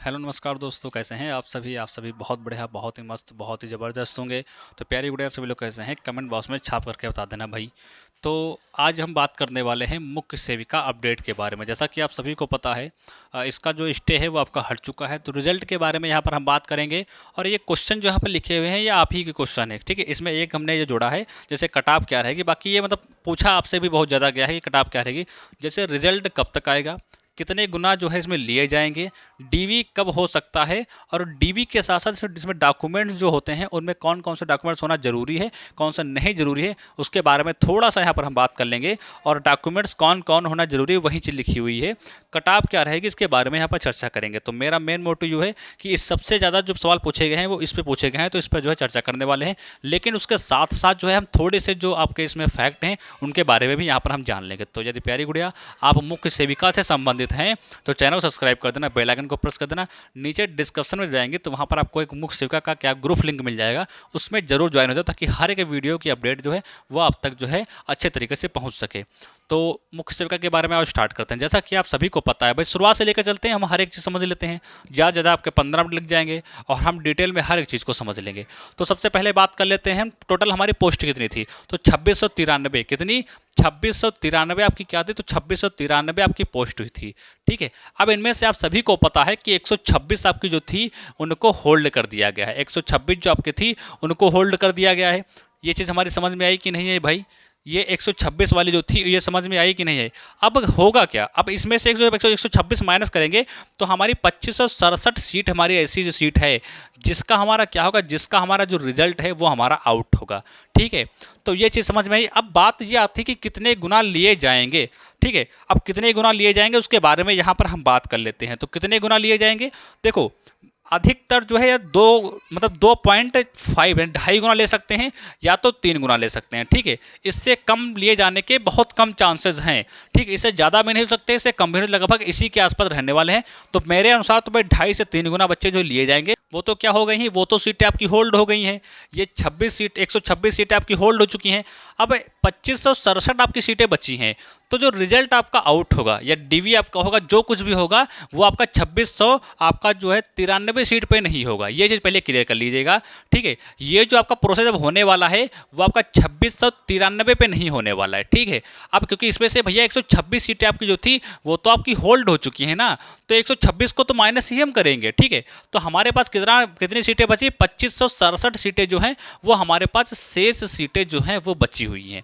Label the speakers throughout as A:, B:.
A: Hello नमस्कार दोस्तों, कैसे हैं आप सभी बहुत बढ़िया, बहुत ही मस्त, बहुत ही ज़बरदस्त होंगे। तो प्यारी गुड़िया सभी लोग कैसे हैं, कमेंट बॉक्स में छाप करके बता देना भाई। तो आज हम बात करने वाले हैं मुख्य सेविका अपडेट के बारे में। जैसा कि आप सभी को पता है, इसका जो स्टे है वो आपका हट चुका है। तो रिजल्ट के बारे में यहाँ पर हम बात करेंगे। और ये क्वेश्चन जो यहाँ पर लिखे हुए हैं ये आप ही के क्वेश्चन है, ठीक है। इसमें एक हमने ये जोड़ा है, जैसे कट ऑफ क्या रहेगी। बाकी ये मतलब पूछा आपसे भी बहुत ज़्यादा गया है कि कट ऑफ क्या रहेगी। जैसे रिजल्ट कब तक आएगा, कितने गुना जो है इसमें लिए जाएंगे, डीवी कब हो सकता है, और डीवी के साथ साथ इसमें डॉक्यूमेंट्स जो होते हैं उनमें कौन कौन से डॉक्यूमेंट्स होना जरूरी है, कौन सा नहीं जरूरी है, उसके बारे में थोड़ा सा यहाँ पर हम बात कर लेंगे। और डॉक्यूमेंट्स कौन कौन होना जरूरी है वही चीज़ लिखी हुई है। कट ऑफ क्या रहेगी इसके बारे में यहाँ पर चर्चा करेंगे। तो मेरा मेन मोटिव जो है कि इस सबसे ज़्यादा जो सवाल पूछे गए हैं वो इस पर पूछे गए हैं, तो इस पर जो है चर्चा करने वाले हैं। लेकिन उसके साथ साथ जो है हम थोड़े से जो आपके इसमें फैक्ट हैं उनके बारे में भी यहाँ पर हम जान लेंगे। तो यदि प्यारी गुड़िया आप मुख्य सेविका से संबंधित हैं तो चैनल सब्सक्राइब कर देना, बेल आइकन को प्रेस कर देना। नीचे डिस्क्रिप्शन में जाएंगे तो वहाँ पर आपको एक मुख्य सेविका का क्या ग्रुप लिंक मिल जाएगा, उसमें जरूर ज्वाइन हो जाओ, ताकि हर एक वीडियो की अपडेट जो है वो आप तक जो है अच्छे तरीके से पहुँच सके। तो मुख्य सेविका के बारे में आज स्टार्ट करते हैं। जैसा कि आप सभी को पता है भाई, शुरुआत से लेकर चलते हैं, हम हर एक चीज़ समझ लेते हैं। ज़्यादा आपके 15 मिनट लग जाएंगे और हम डिटेल में हर एक चीज़ को समझ लेंगे। तो सबसे पहले बात कर लेते हैं टोटल हमारी पोस्ट कितनी थी। तो 2693, कितनी 2693 आपकी क्या थी, तो 2693 आपकी पोस्ट हुई थी, ठीक है। अब इनमें से आप सभी को पता है कि 126 आपकी जो थी उनको होल्ड कर दिया गया है। 126 जो आपकी थी उनको होल्ड कर दिया गया है। ये चीज़ हमारी समझ में आई कि नहीं है भाई, ये 126 वाली जो थी ये समझ में आई कि नहीं है। अब होगा क्या, अब इसमें से 126 माइनस करेंगे तो हमारी 2567 सीट हमारी ऐसी जो सीट है जिसका हमारा क्या होगा, जिसका हमारा जो रिजल्ट है वो हमारा आउट होगा, ठीक है। तो ये चीज़ समझ में आई। अब बात ये आती है कि कितने गुना लिए जाएंगे, ठीक है। अब कितने गुना लिए जाएंगे उसके बारे में यहाँ पर हम बात कर लेते हैं। तो कितने गुना लिए जाएंगे, देखो अधिकतर जो है दो, मतलब 2.5 2.5 गुना ले सकते हैं या तो 3 गुना ले सकते हैं, ठीक है। इससे कम लिए जाने के बहुत कम चांसेस हैं, ठीक है। इससे ज़्यादा भी नहीं हो सकते, इससे कम भी नहीं, लगभग इसी के आसपास रहने वाले हैं। तो मेरे अनुसार तो भाई 2.5 से 3 गुना बच्चे जो लिए जाएंगे वो तो क्या हो गई हैं, वो तो सीटें आपकी होल्ड हो गई हैं। ये 126 सीटें आपकी होल्ड हो चुकी हैं। अब 2567 आपकी सीटें बची हैं। तो जो रिजल्ट आपका आउट होगा या डीवी आपका होगा, जो कुछ भी होगा वो आपका 2600 आपका जो है 93 सीट पे नहीं होगा। ये चीज़ पहले क्लियर कर लीजिएगा, ठीक है। ये जो आपका प्रोसेस अब होने वाला है वो आपका 2693 पे नहीं होने वाला है, ठीक है। अब क्योंकि इसमें से भैया 126 सीटें आपकी जो थी वो तो आपकी होल्ड हो चुकी हैं ना, तो 126 को तो माइनस ही हम करेंगे, ठीक है। तो हमारे पास कितनी सीटें बची, 2567 सीटें जो हैं वो हमारे पास शेष सीटें जो हैं वो बची हुई हैं।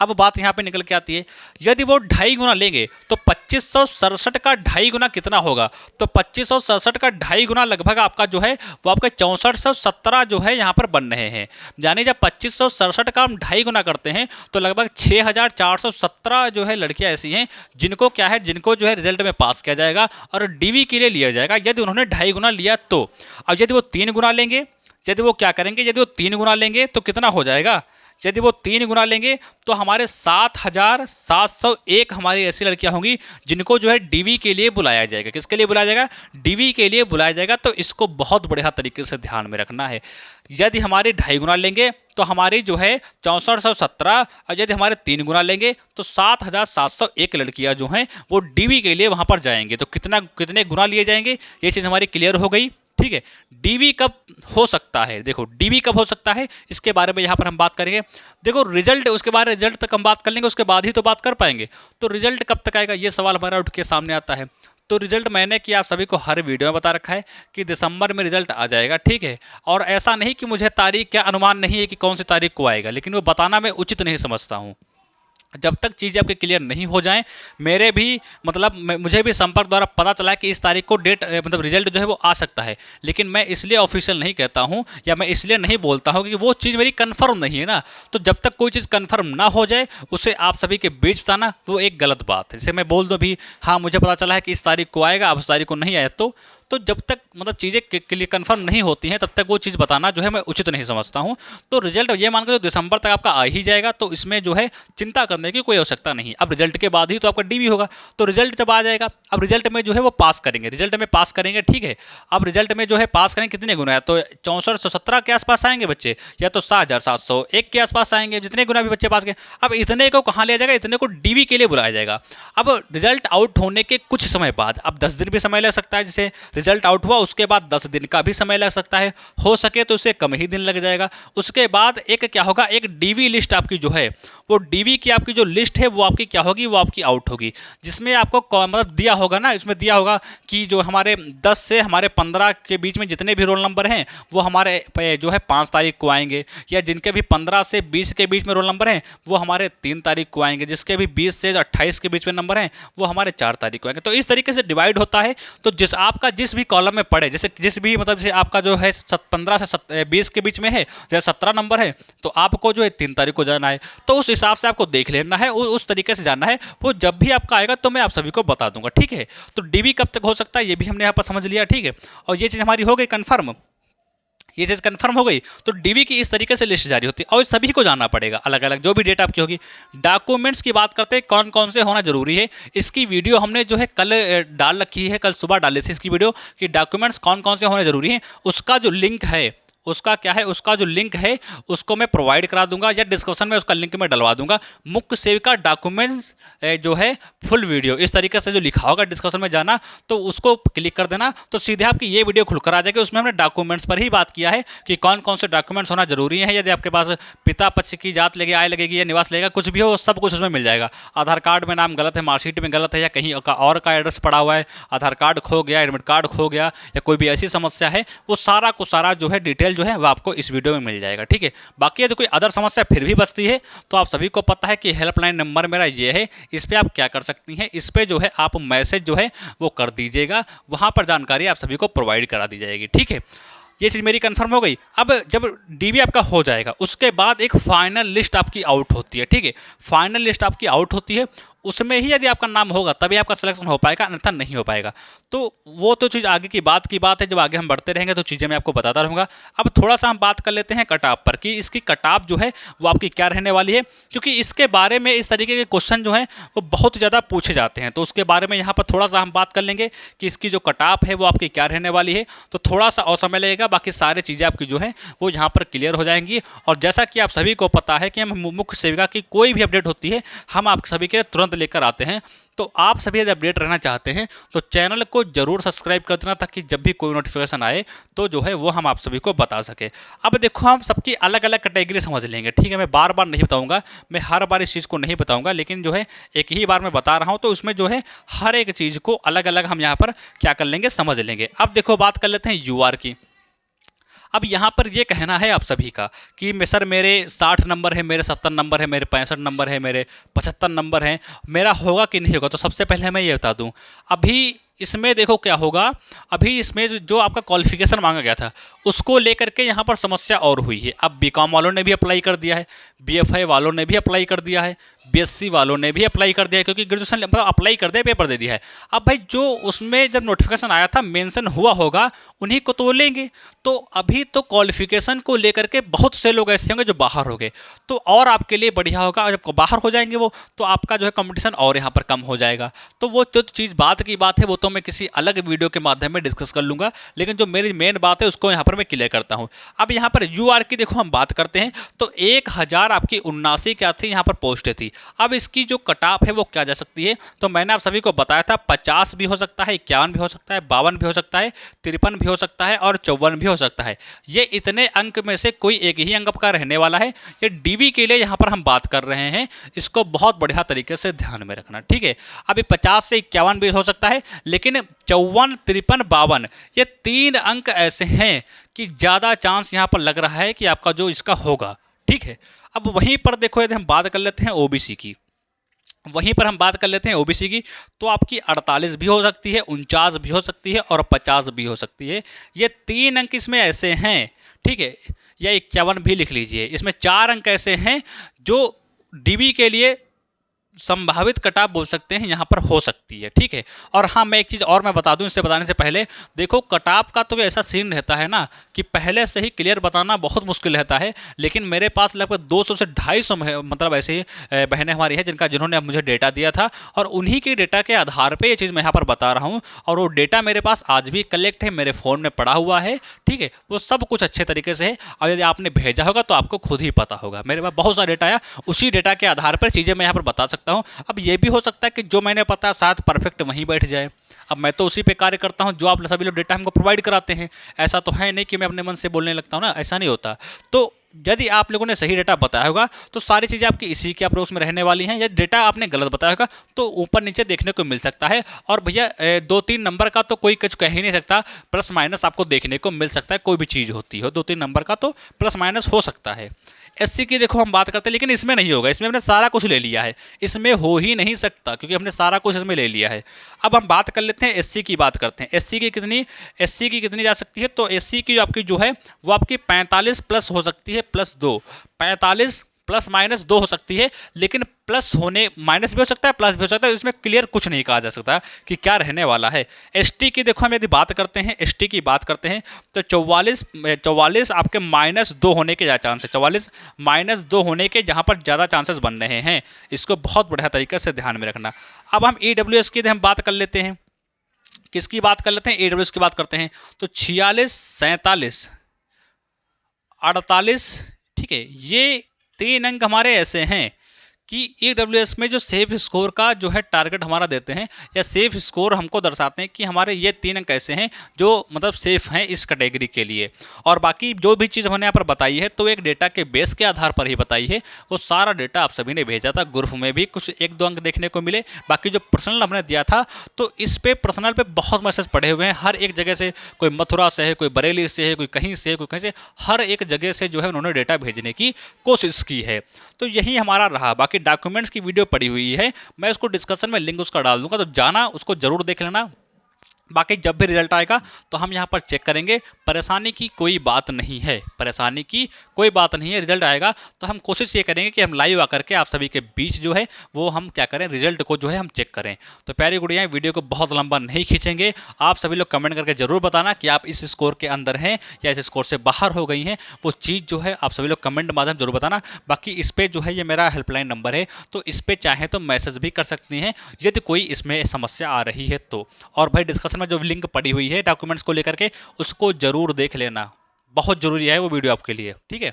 A: अब बात यहाँ पे निकल के आती है, यदि वो 2.5 गुना लेंगे तो 2567 का 2.5 गुना कितना होगा, तो 2567 का 2.5 गुना लगभग आपका जो है वो आपका 6417 जो है यहाँ पर बन रहे हैं। यानी जब 2567 का हम 2.5 गुना करते हैं तो लगभग 6417 जो है लड़कियाँ ऐसी हैं जिनको क्या है, जिनको जो है रिजल्ट में पास किया जाएगा और डीवी के लिए लिया जाएगा, यदि उन्होंने 2.5 गुना लिया तो। अब यदि वो 3 गुना लेंगे, यदि वो क्या करेंगे, यदि वो 3 गुना लेंगे तो कितना हो जाएगा, यदि वो 3 गुना लेंगे तो हमारे 7701 हमारी ऐसी लड़कियां होंगी जिनको जो है डीवी के लिए बुलाया जाएगा। किसके लिए बुलाया जाएगा, डीवी के लिए बुलाया जाएगा। तो इसको बहुत बढ़िया तरीके से ध्यान में रखना है। यदि हमारे 2.5 गुना लेंगे तो हमारी जो है 6417, और यदि हमारे 3 गुना लेंगे तो 7701 लड़कियां जो हैं वो डीवी के लिए वहां पर जाएंगे। तो कितने गुना लिए जाएंगे, ये चीज़ हमारी क्लियर हो गई, ठीक है। डीवी कब हो सकता है, देखो डीवी कब हो सकता है इसके बारे में यहाँ पर हम बात करेंगे। देखो रिजल्ट, उसके बाद रिजल्ट तक हम बात कर लेंगे, उसके बाद ही तो बात कर पाएंगे। तो रिजल्ट कब तक आएगा ये सवाल हमारा उठ के सामने आता है। तो रिजल्ट मैंने कि आप सभी को हर वीडियो में बता रखा है कि दिसंबर में रिजल्ट आ जाएगा, ठीक है। और ऐसा नहीं कि मुझे तारीख का अनुमान नहीं है कि कौन सी तारीख को आएगा, लेकिन वो बताना मैं उचित नहीं समझता हूँ। जब तक चीज़ें आपके क्लियर नहीं हो जाएं, मेरे भी मतलब मुझे भी संपर्क द्वारा पता चला कि इस तारीख को डेट मतलब रिजल्ट जो है वो आ सकता है, लेकिन मैं इसलिए ऑफिशियल नहीं कहता हूं या मैं इसलिए नहीं बोलता हूं कि वो चीज़ मेरी कंफर्म नहीं है ना। तो जब तक कोई चीज़ कंफर्म ना हो जाए उसे आप सभी के बीच बताना वो एक गलत बात है। जैसे मैं बोल दूं भी हाँ मुझे पता चला है कि इस तारीख को आएगा, अब उस तारीख को नहीं आया, तो जब तक मतलब चीज़ें के लिए कंफर्म नहीं होती हैं तब तक वो चीज़ बताना जो है मैं उचित नहीं समझता हूं। तो रिजल्ट ये मान कर दिसंबर तक आपका आ ही जाएगा, तो इसमें जो है चिंता करने की कोई आवश्यकता नहीं। अब रिजल्ट के बाद ही तो आपका डीवी होगा, तो रिजल्ट जब आ जाएगा, अब रिजल्ट में जो है वो पास करेंगे, रिजल्ट में पास करेंगे, ठीक है। अब रिजल्ट में जो है पास करेंगे कितने गुना है, तो 6417 के आसपास आएंगे बच्चे, या तो 7701 के आसपास आएंगे, जितने गुना भी बच्चे पास गए। अब इतने को कहाँ लिया जाएगा, इतने को डीवी के लिए बुलाया जाएगा। अब रिजल्ट आउट होने के कुछ समय बाद, अब 10 दिन भी समय ले सकता है, जैसे रिजल्ट आउट हुआ उसके बाद 10 दिन का भी समय लग सकता है, हो सके तो उसे कम ही दिन लग जाएगा। उसके बाद एक क्या होगा, एक डीवी लिस्ट आपकी जो है, वो डीवी की आपकी जो लिस्ट है वो आपकी क्या होगी, वो आपकी आउट होगी, जिसमें आपको मतलब दिया होगा ना, इसमें दिया होगा कि जो हमारे 10 से हमारे 15 के बीच में जितने भी रोल नंबर हैं वो हमारे जो है 5 तारीख को आएंगे, या जिनके भी 15 से 20 के बीच में रोल नंबर हैं वो हमारे 3 तारीख को आएंगे, जिसके भी 20 से 28 के बीच में नंबर हैं वो हमारे 4 तारीख को आएंगे। तो इस तरीके से डिवाइड होता है। तो जिस आपका जिस भी कॉलम में पड़े, जैसे जिस भी मतलब जैसे आपका जो है 15 से 20 के बीच में है, जैसे 17 नंबर है, तो आपको जो है 3 तारीख को जाना है। तो उस हिसाब से आपको देख लेना है, उस तरीके से जाना है। वो जब भी आपका आएगा तो मैं आप सभी को बता दूंगा, ठीक है। तो डीवी कब तक हो सकता है ये भी हमने यहाँ पर समझ लिया, ठीक है। और ये चीज़ हमारी हो गई कन्फर्म, ये चीज़ कंफर्म हो गई। तो डीवी की इस तरीके से लिस्ट जारी होती है और सभी को जाना पड़ेगा अलग अलग, जो भी डेट आपकी होगी। डॉक्यूमेंट्स की बात करते हैं कौन कौन से होना जरूरी है। इसकी वीडियो हमने जो है कल डाल रखी है, कल सुबह डाली थी इसकी वीडियो कि डॉक्यूमेंट्स कौन कौन से होने जरूरी हैं। उसका जो लिंक है, उसका क्या है, उसका जो लिंक है उसको मैं प्रोवाइड करा दूंगा, या डिस्क्रिप्शन में उसका लिंक मैं डलवा दूंगा। मुख्य सेविका डॉक्यूमेंट्स जो है फुल वीडियो, इस तरीके से जो लिखा होगा डिस्क्रिप्शन में जाना, तो उसको क्लिक कर देना, तो सीधे आपकी ये वीडियो खुलकर आ जाएगी। उसमें हमने डॉक्यूमेंट्स पर ही बात किया है कि कौन कौन से डॉक्यूमेंट्स होना जरूरी है। यदि आपके पास पिता पक्ष की जात लगेगी, आय लगेगी या निवास लगेगा, कुछ भी हो सब कुछ उसमें मिल जाएगा। आधार कार्ड में नाम गलत है, मार्कशीट में गलत है, या कहीं और का एड्रेस पड़ा हुआ है, आधार कार्ड खो गया, एडमिट कार्ड खो गया, या कोई भी ऐसी समस्या है, वो सारा को सारा जो है डिटेल जो है वो आपको इस वीडियो में मिल जाएगा, ठीक है। बाकी यदि कोई अदर समस्या फिर भी बचती है तो आप सभी को पता है कि हेल्पलाइन नंबर मेरा ये है, इस पर आप क्या कर सकती हैं, इस पर जो है आप मैसेज जो है वो कर दीजिएगा, वहाँ पर जानकारी आप सभी को प्रोवाइड करा दी जाएगी, ठीक है। ये चीज़ मेरी कंफर्म हो गई। अब जब डीवी आपका हो जाएगा उसके बाद एक फाइनल लिस्ट आपकी आउट होती है, ठीक है। फाइनल लिस्ट आपकी आउट होती है, उसमें ही यदि आपका नाम होगा तभी आपका सिलेक्शन हो पाएगा, अन्यथा नहीं हो पाएगा। तो वो तो चीज़ आगे की बात है, जब आगे हम बढ़ते रहेंगे तो चीज़ें मैं आपको बताता रहूँगा। अब थोड़ा सा हम बात कर लेते हैं कट ऑफ पर कि इसकी कट ऑफ जो है वो आपकी क्या रहने वाली है, क्योंकि इसके बारे में इस तरीके के क्वेश्चन जो हैं वो बहुत ज़्यादा पूछे जाते हैं। तो उसके बारे में यहाँ पर थोड़ा सा हम बात कर लेंगे कि इसकी जो कट ऑफ है वो आपकी क्या रहने वाली है। तो थोड़ा सा और समय लगेगा, बाकी सारी चीज़ें आपकी जो है वो यहाँ पर क्लियर हो जाएंगी। और जैसा कि आप सभी को पता है कि हम मुख्य सेविका की कोई भी अपडेट होती है हम आप सभी के तुरंत लेकर आते हैं। तो आप सभी यदि अपडेट रहना चाहते हैं तो चैनल को जरूर सब्सक्राइब कर देना, ताकि जब भी कोई नोटिफिकेशन आए तो जो है वो हम आप सभी को बता सके। अब देखो हम सबकी अलग अलग कैटेगरी समझ लेंगे, ठीक है। मैं बार बार नहीं बताऊंगा, मैं हर बार इस चीज़ को नहीं बताऊंगा, लेकिन जो है एक ही बार मैं बता रहा हूं, तो उसमें जो है हर एक चीज़ को अलग अलग हम यहाँ पर क्या कर लेंगे, समझ लेंगे। अब देखो बात कर लेते हैं यूआर की। अब यहाँ पर ये कहना है आप सभी का कि मैं सर मेरे 60 नंबर है, मेरे 70 नंबर है, मेरे 65 नंबर है, मेरे 75 नंबर हैं, मेरा होगा कि नहीं होगा। तो सबसे पहले मैं ये बता दूँ, अभी इसमें देखो क्या होगा, अभी इसमें जो आपका क्वालिफिकेशन मांगा गया था उसको लेकर के यहाँ पर समस्या और हुई है। अब बीकॉम वालों ने भी अप्लाई कर दिया है, बीएफए वालों ने भी अप्लाई कर दिया है, बीएससी वालों ने भी अप्लाई कर दिया है, क्योंकि ग्रेजुएशन मतलब अप्लाई कर दिया, पेपर दे दिया है। अब भाई जो उसमें जब नोटिफिकेशन आया था मेंशन हुआ होगा उन्हीं को तो लेंगे। तो अभी तो क्वालिफिकेशन को लेकर के बहुत से लोग ऐसे होंगे जो बाहर हो गए, तो और आपके लिए बढ़िया होगा। जब बाहर हो जाएंगे वो, तो आपका जो है कंपटीशन और यहाँ पर कम हो जाएगा। तो वो जो चीज़ बात की बात है वो तो मैं किसी अलग वीडियो के माध्यम में डिस्कस कर लूँगा, लेकिन जो मेरी मेन बात है उसको यहाँ पर मैं क्लियर करता हूँ। अब यहाँ पर यूआर की देखो हम बात करते हैं, तो 1000 आपकी 79 क्या थी यहाँ पर पोस्टें थी। अब इसकी जो कट ऑफ है वो क्या जा सकती है, तो मैंने आप सभी को बताया था 50 भी हो सकता है, 51 भी हो सकता है, 52 भी हो सकता है, 53 भी हो सकता है और 54 भी हो सकता है। ये इतने अंक में से कोई एक ही अंक का रहने वाला है। ये डीवी के लिए यहाँ पर हम बात कर रहे हैं, इसको बहुत बढ़िया तरीके से ध्यान में रखना, ठीक है। अभी 50 से 51 भी हो सकता है, लेकिन 54, 53, 52 ये 3 अंक ऐसे हैं कि ज़्यादा चांस यहाँ पर लग रहा है कि आपका जो इसका होगा, ठीक है। अब वहीं पर देखो यदि हम बात कर लेते हैं ओबीसी की, वहीं पर हम बात कर लेते हैं ओबीसी की, तो आपकी 48 भी हो सकती है, 49 भी हो सकती है और 50 भी हो सकती है। ये 3 अंक इसमें ऐसे हैं, ठीक है, या 51 भी लिख लीजिए। इसमें 4 अंक ऐसे हैं जो डीवी के लिए संभावित कट ऑफ बोल सकते हैं यहाँ पर हो सकती है, ठीक है। और हाँ मैं एक चीज़ और मैं बता दूं इससे बताने से पहले, देखो कट ऑफ का तो ऐसा सीन रहता है ना कि पहले से ही क्लियर बताना बहुत मुश्किल रहता है, लेकिन मेरे पास लगभग 200 से 250 मतलब ऐसे ही बहनें हमारी हैं जिन्होंने मुझे डेटा दिया था, और उन्हीं के डेटा के आधार पर ये चीज़ मैं यहाँ पर बता रहा हूँ। और वो डेटा मेरे पास आज भी कलेक्ट है, मेरे फ़ोन में पड़ा हुआ है, ठीक है। वो सब कुछ अच्छे तरीके से है, और यदि आपने भेजा होगा तो आपको खुद ही पता होगा। मेरे पास बहुत सारा डेटा आया, उसी डेटा के आधार पर चीज़ें मैं यहाँ पर बता सकता लेता हूँ। अब ये भी हो सकता है कि जो मैंने पता शायद परफेक्ट वहीं बैठ जाए। अब मैं तो उसी पे कार्य करता हूँ जो आप सभी लोग डेटा हमको प्रोवाइड कराते हैं। ऐसा तो है नहीं कि मैं अपने मन से बोलने लगता हूँ ना, ऐसा नहीं होता। तो यदि आप लोगों ने सही डेटा बताया होगा तो सारी चीज़ें आपकी इसी के अप्रोच में रहने वाली हैं। यदि डेटा आपने गलत बताया होगा तो ऊपर नीचे देखने को मिल सकता है। और भैया 2-3 नंबर का तो कोई कुछ कह ही नहीं सकता, प्लस माइनस आपको देखने को मिल सकता है। कोई भी चीज़ होती हो 2-3 नंबर का तो प्लस माइनस हो सकता है। एससी की देखो हम बात करते हैं, लेकिन इसमें नहीं होगा, इसमें हमने सारा कुछ ले लिया है, इसमें हो ही नहीं सकता क्योंकि हमने सारा कुछ इसमें ले लिया है। अब हम बात कर लेते हैं एससी की, बात करते हैं एससी की कितनी जा सकती है। तो एससी की आपकी जो है वो आपकी 45 प्लस हो सकती है, +2, 45 प्लस माइनस 2 हो सकती है। लेकिन प्लस होने माइनस भी हो सकता है, प्लस भी हो सकता है, इसमें क्लियर कुछ नहीं कहा जा सकता कि क्या रहने वाला है। एसटी की देखो हम यदि बात करते हैं, एसटी की बात करते हैं तो 44 आपके -2 होने के ज़्यादा चांस है, 44 -2 होने के जहाँ पर ज़्यादा चांसेस बन रहे हैं। इसको बहुत बढ़िया तरीके से ध्यान में रखना। अब हम ईडब्ल्यूएस की हम बात कर लेते हैं, किसकी बात कर लेते हैं, ईडब्ल्यूएस की बात करते हैं। तो 46, 47, 48, ठीक है, ये 3 अंक हमारे ऐसे हैं कि ईडब्ल्यूएस में जो सेफ स्कोर का जो है टारगेट हमारा देते हैं या सेफ स्कोर हमको दर्शाते हैं कि हमारे ये 3 अंक ऐसे हैं जो मतलब सेफ हैं इस कैटेगरी के लिए। और बाकी जो भी चीज़ हमने यहाँ पर बताई है तो एक डेटा के बेस के आधार पर ही बताई है। वो सारा डेटा आप सभी ने भेजा था, ग्रुप में भी कुछ 1-2 अंक देखने को मिले। बाकी जो पर्सनल हमने दिया था तो इस पे पर्सनल पे बहुत मैसेज पड़े हुए हैं हर एक जगह से, कोई मथुरा से है, कोई बरेली से है, कोई कहीं से है, कोई कहीं से, हर एक जगह से जो है उन्होंने डेटा भेजने की कोशिश की है। तो यही हमारा रहा। बाकी डॉक्यूमेंट्स की वीडियो पड़ी हुई है, मैं उसको डिस्कशन में लिंक उसका डाल दूंगा, तो जाना उसको जरूर देख लेना। बाकी जब भी रिजल्ट आएगा तो हम यहाँ पर चेक करेंगे, परेशानी की कोई बात नहीं है, परेशानी की कोई बात नहीं है। रिजल्ट आएगा तो हम कोशिश ये करेंगे कि हम लाइव आकर के आप सभी के बीच जो है वो हम क्या करें, रिजल्ट को जो है हम चेक करें। तो प्यारी गुड़ियाँ, वीडियो को बहुत लंबा नहीं खींचेंगे। आप सभी लोग कमेंट करके जरूर बताना कि आप इस स्कोर के अंदर हैं या इस स्कोर से बाहर हो गई हैं। वो चीज़ जो है आप सभी लोग कमेंट माध्यम जरूर बताना। बाकी इस पर जो है ये मेरा हेल्पलाइन नंबर है, तो इस पर चाहें तो मैसेज भी कर सकती हैं यदि कोई इसमें समस्या आ रही है तो। और भाई डिस्कशन में जो लिंक पड़ी हुई है डॉक्यूमेंट्स को लेकर के उसको जरूर देख लेना, बहुत जरूरी है वो वीडियो आपके लिए, ठीक है,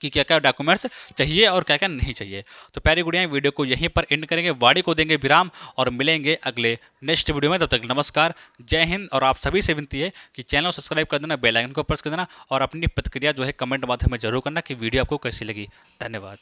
A: कि क्या क्या डॉक्यूमेंट्स चाहिए और क्या क्या नहीं चाहिए। तो प्यारी गुड़ियाँ, वीडियो को यहीं पर एंड करेंगे, वाणी को देंगे विराम और मिलेंगे अगले नेक्स्ट वीडियो में। तब तक नमस्कार, जय हिंद। और आप सभी से विनती है कि चैनल सब्सक्राइब कर देना, बेल आइकन को प्रेस कर देना और अपनी प्रतिक्रिया जो है कमेंट माध्यम में जरूर करना कि वीडियो आपको कैसी लगी। धन्यवाद।